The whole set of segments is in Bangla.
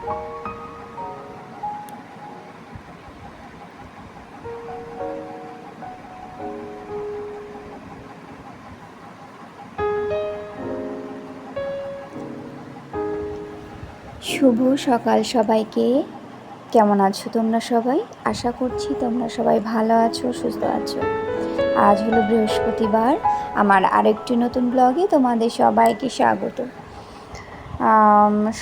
শুভ সকাল সবাইকে। কেমন আছো তোমরা সবাই? আশা করছি তোমরা সবাই ভালো আছো, সুস্থ আছো। আজ হলো বৃহস্পতিবার। আমার আরেকটি নতুন ব্লগে তোমাদের সবাইকে স্বাগত।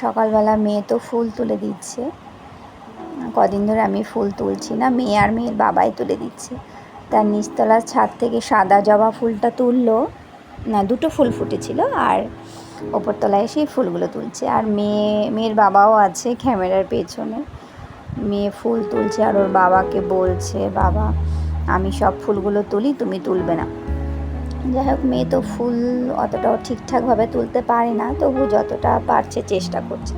সকালবেলা মেয়ে তো ফুল তুলে দিচ্ছে। কদিন ধরে আমি ফুল তুলছি না, মেয়ে আর মেয়ের বাবাই তুলে দিচ্ছে। তার নিচতলার ছাদ থেকে সাদা জবা ফুলটা তুললো না, দুটো ফুল ফুটেছিল, আর ওপরতলায় এসে ফুলগুলো তুলছে। আর মেয়ের বাবাও আছে ক্যামেরার পেছনে। মেয়ে ফুল তুলছে আর ওর বাবাকে বলছে, বাবা আমি সব ফুলগুলো তুলি, তুমি তুলবে না। যাই হোক, মেয়ে তো ফুল অতটাও ঠিকঠাকভাবে তুলতে পারে না, তবু যতটা পারছে চেষ্টা করছে।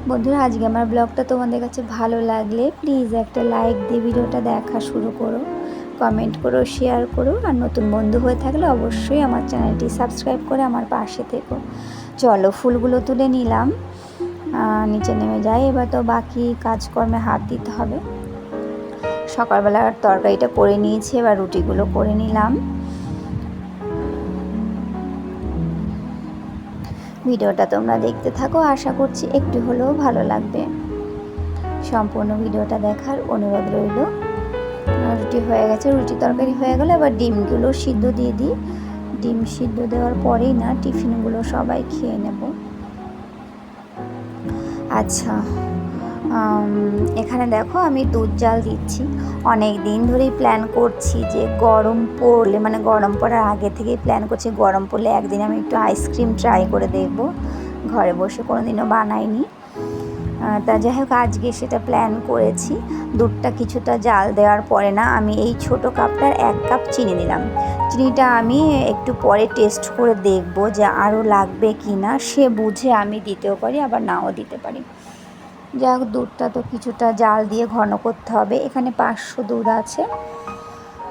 বন্ধুরা, আজকে আমার ব্লগটা তোমাদের কাছে ভালো লাগলে প্লিজ একটা লাইক দিয়ে ভিডিওটা দেখা শুরু করো, কমেন্ট করো, শেয়ার করো, আর নতুন বন্ধু হয়ে থাকলে অবশ্যই আমার চ্যানেলটি সাবস্ক্রাইব করে আমার পাশে থেকো। চলো, ফুলগুলো তুলে নিলাম, নিচে নেমে যাই। এবার তো বাকি কাজকর্মে হাত দিতে হবে। সকালবেলার তরকারিটা করে নিয়েছি, এবার রুটিগুলো করে নিলাম। ভিডিওটা তোমরা দেখতে থাকো, আশা করছি একটু হলেও ভালো লাগবে। সম্পূর্ণ ভিডিওটা দেখার অনুরোধ রইল। রুটি হয়ে গেছে, রুটি তরকারি হয়ে গেল। এবার ডিমগুলো সিদ্ধ দিয়ে দিই। ডিম সিদ্ধ দেওয়ার পরেই না টিফিনগুলো সবাই খেয়ে নেব। আচ্ছা, এখানে দেখো আমি দুধ জাল দিচ্ছি। অনেক দিন ধরেই প্ল্যান করছি যে গরম পড়লে, মানে গরম পড়ার আগে থেকেই প্ল্যান করছি গরম পড়লে একদিন আমি একটু আইসক্রিম ট্রাই করে দেখব। ঘরে বসে কোনো দিনও বানাইনি। তা যাই হোক, আজকে সেটা প্ল্যান করেছি। দুধটা কিছুটা জাল দেওয়ার পরে না আমি এই ছোটো কাপটার 1 কাপ চিনি দিলাম। চিনিটা আমি একটু পরে টেস্ট করে দেখব যে আরও লাগবে কি না, সে বুঝে আমি দিতেও পারি, আবার নাও দিতে পারি। যাই হোক, দুধটা তো কিছুটা জাল দিয়ে ঘন করতে হবে। এখানে 500 দুধ আছে।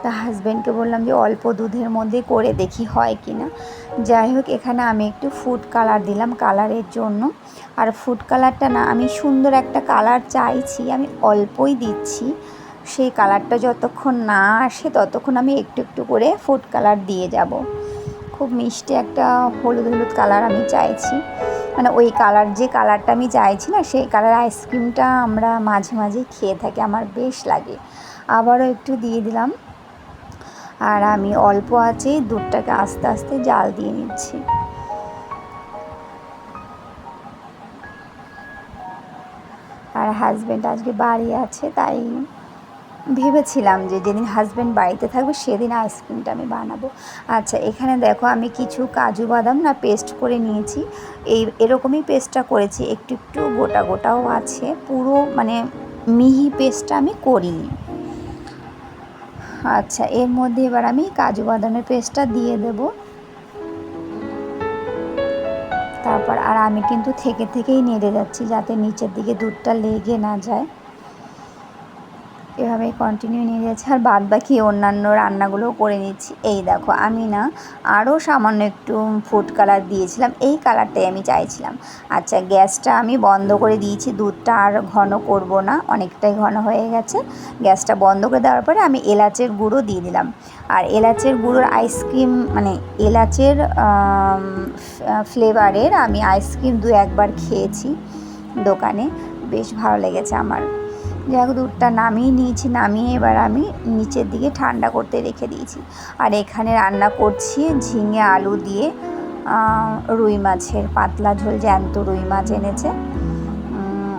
তা হাজব্যান্ডকে বললাম যে অল্প দুধের মধ্যে করে দেখি হয় কি না। যাই হোক, এখানে আমি একটু ফুড কালার দিলাম কালারের জন্য। আর ফুড কালারটা না, আমি সুন্দর একটা কালার চাইছি, আমি অল্পই দিচ্ছি। সেই কালারটা যতক্ষণ না আসে ততক্ষণ আমি একটু একটু করে ফুড কালার দিয়ে যাব। খুব মিষ্টি একটা হলুদ হলুদ কালার আমি চাইছি, মানে ওই কালার, যে কালারটা আমি চাইছি না সেই কালার আইসক্রিমটা আমরা মাঝে মাঝে খেয়ে থাকি, আমার বেশ লাগে। আবারও একটু দিয়ে দিলাম। আর আমি অল্প আছে দুধটাকে আস্তে আস্তে জাল দিয়ে নিচ্ছি। আর হাজব্যান্ড আজকে বাড়ি আছে, তাই ভেবেছিলাম যে যেদিন হাজব্যান্ড বাড়িতে থাকবে সেদিন আইসক্রিমটা আমি বানাবো। আচ্ছা, এখানে দেখো আমি কিছু কাজু বাদাম না পেস্ট করে নিয়েছি। এরকমই পেস্টটা করেছি, একটু একটু গোটা গোটাও আছে, পুরো মানে মিহি পেস্টটা আমি করিনি। আচ্ছা, এর মধ্যে এবার আমি কাজু বাদামের পেস্টটা দিয়ে দেব। তারপর আর আমি কিন্তু থেকেই নেড়ে যাচ্ছি যাতে নিচের দিকে দুধটা লেগে না যায়। এভাবে কন্টিনিউ নিয়ে যাচ্ছে। আর বাদ বাকি অন্যান্য রান্নাগুলোও করে নিচ্ছি। এই দেখো, আমি না আরও সামান্য একটু ফুড কালার দিয়েছিলাম, এই কালারটাই আমি চাইছিলাম। আচ্ছা, গ্যাসটা আমি বন্ধ করে দিয়েছি, দুধটা আর ঘন করব না, অনেকটাই ঘন হয়ে গেছে। গ্যাসটা বন্ধ করে দেওয়ার পরে আমি এলাচের গুঁড়ো দিয়ে দিলাম। আর এলাচের গুঁড়োর আইসক্রিম, মানে এলাচের ফ্লেভারের আমি আইসক্রিম 2-1 বার খেয়েছি দোকানে, বেশ ভালো লেগেছে আমার। যাই হোক, দুধটা নামিয়ে নিয়েছি, নামিয়ে এবার আমি নিচের দিকে ঠান্ডা করতে রেখে দিয়েছি। আর এখানে রান্না করছি ঝিঙে আলু দিয়ে রুই মাছের পাতলা ঝোল, জ্যান্ত রুই মাছ এনেছে,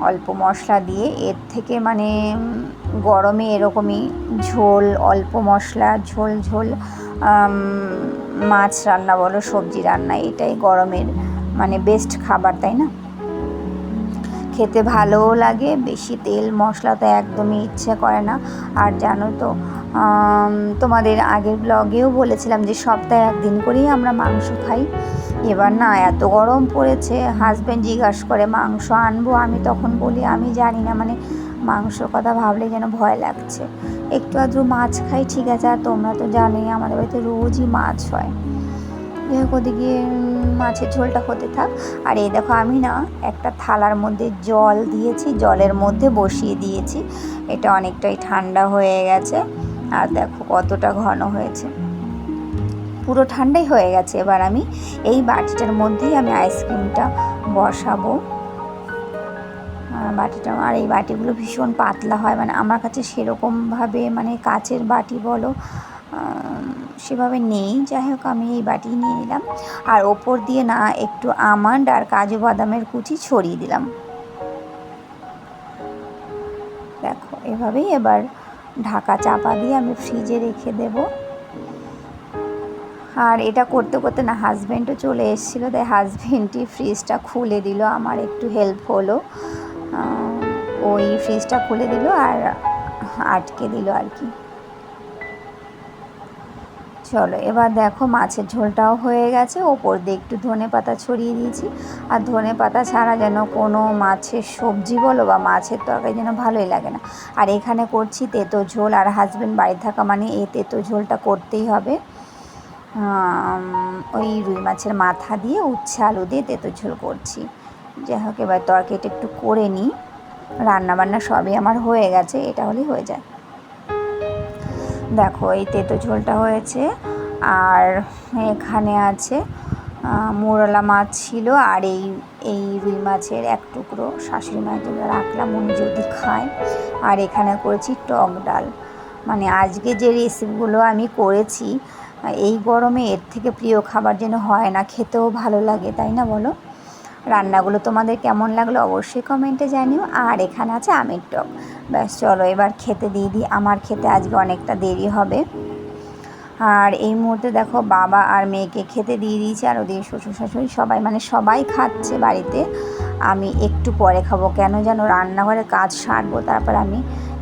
অল্প মশলা দিয়ে। এর থেকে মানে গরমে এরকমই ঝোল, অল্প মশলা, ঝোল ঝোল মাছ রান্না বলো, সবজি রান্না, এটাই গরমের মানে বেস্ট খাবার, তাই না? খেতে ভালোও লাগে, বেশি তেল মশলা তো একদমই ইচ্ছে করে না। আর জানো তো, তোমাদের আগের ব্লগেও বলেছিলাম যে সপ্তাহে 1 দিন করেই আমরা মাংস খাই। এবার না এত গরম পড়েছে, হাজব্যান্ড জিজ্ঞাসা করে মাংস আনবো, আমি তখন বলি আমি জানি না, মানে মাংসর কথা ভাবলে যেন ভয় লাগছে। একটু আধটু মাছ খাই ঠিক আছে, আর তোমরা তো জানোই আমাদের বাড়িতে রোজই মাছ হয়। যাই হোক, ওদিকে মাছের ঝোলটা হতে থাক। আর এই দেখো আমি না একটা থালার মধ্যে জল দিয়েছি, জলের মধ্যে বসিয়ে দিয়েছি, এটা অনেকটাই ঠান্ডা হয়ে গেছে। আর দেখো কতটা ঘন হয়েছে, পুরো ঠান্ডাই হয়ে গেছে। এবার আমি এই বাটিটার মধ্যেই আমি আইসক্রিমটা বসাবো। বাটিটা, আর এই বাটিগুলো ভীষণ পাতলা হয়, মানে আমার কাছে সেরকমভাবে মানে কাচের বাটি বলো সেভাবে নেই। যাই হোক, আমি এই বাটি নিয়ে নিলাম। আর ওপর দিয়ে না একটু আমন্ড আর কাজু বাদামের কুচি ছড়িয়ে দিলাম। দেখো এভাবেই এবার ঢাকা চাপা দিয়ে আমি ফ্রিজে রেখে দেব। আর এটা করতে করতে না হাজব্যান্ডও চলে এসেছিলো, তাই হাজব্যান্ডই ফ্রিজটা খুলে দিল, আমার একটু হেল্প হলো। ওই ফ্রিজটা খুলে দিল আর আটকে দিল আর কি। চলো এবার দেখো মাছের ঝোলটাও হয়ে গেছে, ওপর দিয়ে একটু ধনেপাতা ছড়িয়ে দিয়েছি। আর ধনেপাতা ছাড়া যেন কোনো মাছের সবজি বলো বা মাছের তরকারি যেন ভালোই লাগে না। আর এখানে করছি তেঁতো ঝোল, আর হাজব্যান্ড বাড়ি থাকা মানে এই তেঁতো ঝোলটা করতেই হবে। ওই রুই মাছের মাথা দিয়ে উচ্ছে আলু দিয়ে তেঁতো ঝোল করছি। যাই হোক, এবার তরকারিটা একটু করে নিই। রান্নাবান্না সবই আমার হয়ে গেছে, এটা হলেই হয়ে যায়। দেখো এই তেঁতো ঝোলটা হয়েছে, আর এখানে আছে মোরলা মাছ ছিল, আর এই রুই মাছের এক টুকরো শাশুড়ি মায়ের জন্য রাখলাম, উনি যদি খায়। আর এখানে করেছি টক ডাল। মানে আজকে যে রেসিপিগুলো আমি করেছি, এই গরমে এর থেকে প্রিয় খাবার যেন হয় না, খেতেও ভালো লাগে, তাই না বলো? রান্নাগুলো তোমাদের কেমন লাগলো অবশ্যই কমেন্টে জানিও। আর এখানে আছে আমের টক। ব্যাস চলো এবার খেতে দিয়ে দিই, আমার খেতে আজকে অনেকটা দেরি হবে। আর এই মুহূর্তে দেখো বাবা আর মেয়েকে খেতে দিয়ে দিয়েছি, আর ওদের শ্বশুর শাশুড়ি সবাই মানে সবাই খাচ্ছে বাড়িতে। আমি একটু পরে খাবো, কেন যেন রান্নাঘরের কাজ সারবো, তারপর আমি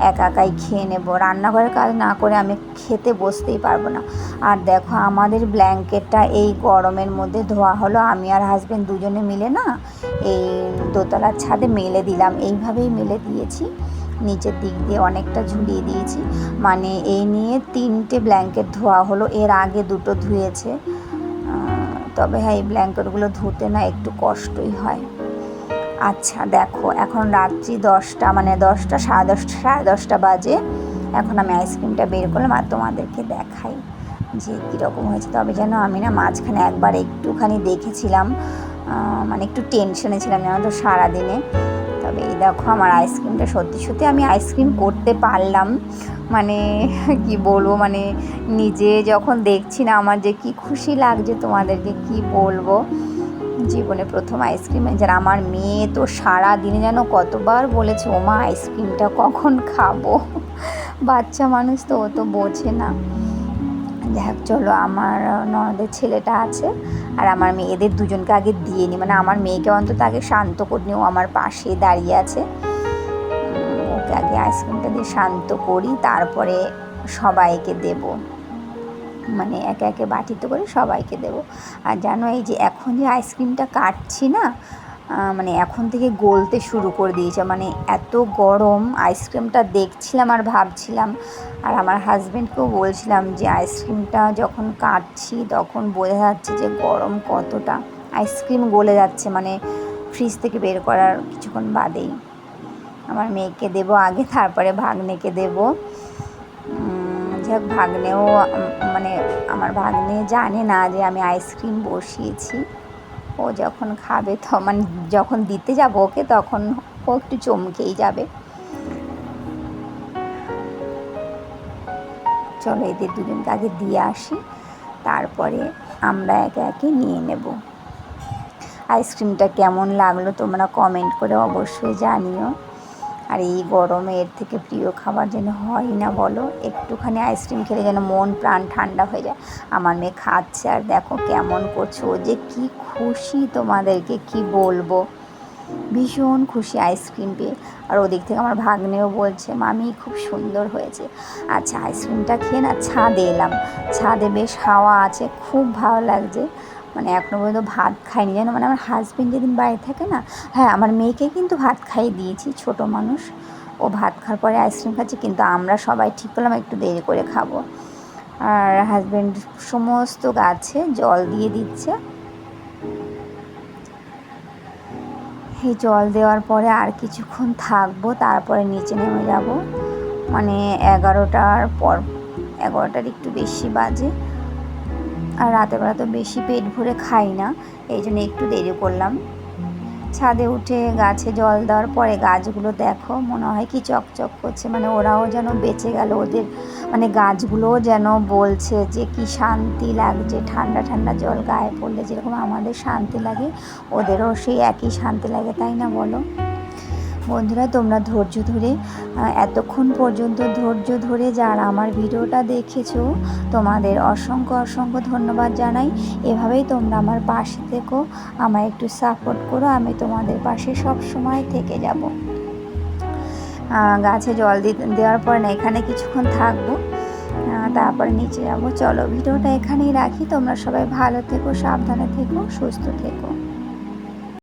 একা একাই খেয়ে নেবো। রান্নাঘরের কাজ না করে আমি খেতে বসতেই পারবো না। আর দেখো আমাদের ব্ল্যাঙ্কেটটা এই গরমের মধ্যে ধোয়া হলো, আমি আর হাজব্যান্ড দুজনে মিলে না এই দোতলার ছাদে মেলে দিলাম। এইভাবেই মেলে দিয়েছি, নিচের দিক দিয়ে অনেকটা ঝুলিয়ে দিয়েছি। মানে এই নিয়ে 3টে ব্ল্যাঙ্কেট ধোয়া হলো, এর আগে 2টো ধুয়েছে। তবে হ্যাঁ, এই ব্ল্যাঙ্কেটগুলো ধুতে না একটু কষ্টই হয়। আচ্ছা দেখো এখন রাত্রি 10টা, মানে 10টা, সাড়ে 10টা বাজে। এখন আমি আইসক্রিমটা বের করলাম আর তোমাদেরকে দেখাই যে কীরকম হয়েছে। তবে যেন আমি না মাঝখানে একবার একটুখানি দেখেছিলাম, মানে একটু টেনশনে ছিলাম যেন তো সারাদিনে। তবে এই দেখো আমার আইসক্রিমটা সত্যি সত্যি আমি আইসক্রিম করতে পারলাম, মানে কি বলবো, মানে নিজে যখন দেখছি না আমার যে কি খুশি লাগছে তোমাদেরকে কি বলবো। জীবনে প্রথম আইসক্রিম, যারা আমার মেয়ে তো সারা দিনে যেন কতবার বলেছে ওমা আইসক্রিমটা কখন খাবো। বাচ্চা মানুষ তো, ও তো বোঝে না। দেখ চলো আমার ননদের ছেলেটা আছে আর আমার মেয়েদের দুজনকে আগে দিয়ে নিই, মানে আমার মেয়েকে অন্তত আগে শান্ত করে নিই, ও আমার পাশে দাঁড়িয়ে আছে। ওকে আগে আইসক্রিমটা দিয়ে শান্ত করি, তারপরে সবাইকে দেব, মানে একে একে বাটিতে করে সবাইকে দেব। আর জানো এই যে এখন যে আইসক্রিমটা কাটছি না, মানে এখন থেকে গলতে শুরু করে দিয়েছে, মানে এত গরম। আইসক্রিমটা দেখছিলাম আর ভাবছিলাম, আর আমার হাজব্যান্ডকেও বলছিলাম যে আইসক্রিমটা যখন কাটছি তখন বোঝা যাচ্ছে যে গরম কতটা। আইসক্রিম গলে যাচ্ছে, মানে ফ্রিজ থেকে বের করার কিছুক্ষণ বাদেই। আমার মেয়েকে দেবো আগে, তারপরে ভাগ্নেকে দেবো। যাক ভাগ্নেও, মানে আমার ভাগ্নে জানে না যে আমি আইসক্রিম বসিয়েছি। ও যখন খাবে তো, মানে যখন দিতে যাবো ওকে, তখন ও একটু চমকেই যাবে। চলো এদের দুজনকে আগে দিয়ে আসি, তারপরে আমরা একে একে নিয়ে নেব। আইসক্রিমটা কেমন লাগলো তোমরা কমেন্ট করে অবশ্যই জানিও। আর এই গরমে এর থেকে প্রিয় খাবার যেন হয় না বলো, একটুখানি আইসক্রিম খেলে যেন মন প্রাণ ঠান্ডা হয়ে যায়। আমার মেয়ে খাচ্ছে আর দেখো কেমন করছে, ও যে কি খুশি তোমাদেরকে কি বলবো, ভীষণ খুশি আইসক্রিম পেয়ে। আর ওদিক থেকে আমার ভাগ্নেও বলছে মামি খুব সুন্দর হয়েছে। আচ্ছা আইসক্রিমটা খেয়ে না ছাদে এলাম, ছাদে বেশ হাওয়া আছে, খুব ভালো লাগছে। মানে এখনও পর্যন্ত ভাত খাইনি জানো, মানে আমার হাজব্যান্ড যেদিন বাড়ি থাকে না, হ্যাঁ আমার মেয়েকে কিন্তু ভাত খাইয়ে দিয়েছি, ছোট মানুষ, ও ভাত খাওয়ার পরে আইসক্রিম খাচ্ছে, কিন্তু আমরা সবাই ঠিক করলাম একটু দেরি করে খাবো। আর হাজব্যান্ড সমস্ত গাছে জল দিয়ে দিচ্ছে। এই জল দেওয়ার পরে আর কিছুক্ষণ থাকবো, তারপরে নিচে নেমে যাব। মানে 11টার পর, 11টার একটু বেশি বাজে। আর রাতেরবেলা তো বেশি পেট ভরে খাই না, এই জন্য একটু দেরি করলাম। ছাদে উঠে গাছে জল দেওয়ার পরে গাছগুলো দেখো মনে হয় কি চকচক করছে, মানে ওরাও যেন বেঁচে গেল। ওদের মানে গাছগুলোও যেন বলছে যে কি শান্তি লাগছে, ঠান্ডা ঠান্ডা জল গায়ে পড়লে যেরকম আমাদের শান্তি লাগে, ওদেরও সেই একই শান্তি লাগে, তাই না বলো? বন্ধুরা, তোমরা ধৈর্য ধরে এতক্ষণ পর্যন্ত ধৈর্য ধরে যারা আমার ভিডিওটা দেখেছো, তোমাদের অসংখ্য অসংখ্য ধন্যবাদ জানাই। এভাবেই তোমরা আমার পাশে থেকো, আমায় একটু সাপোর্ট করো, আমি তোমাদের পাশে সব সময় থেকে যাব। গাছে জল দেওয়ার পর না এখানে কিছুক্ষণ থাকবো, তারপরে নিচে যাবো। চলো ভিডিওটা এখানেই রাখি। তোমরা সবাই ভালো থেকো, সাবধানে থেকো, সুস্থ থেকো।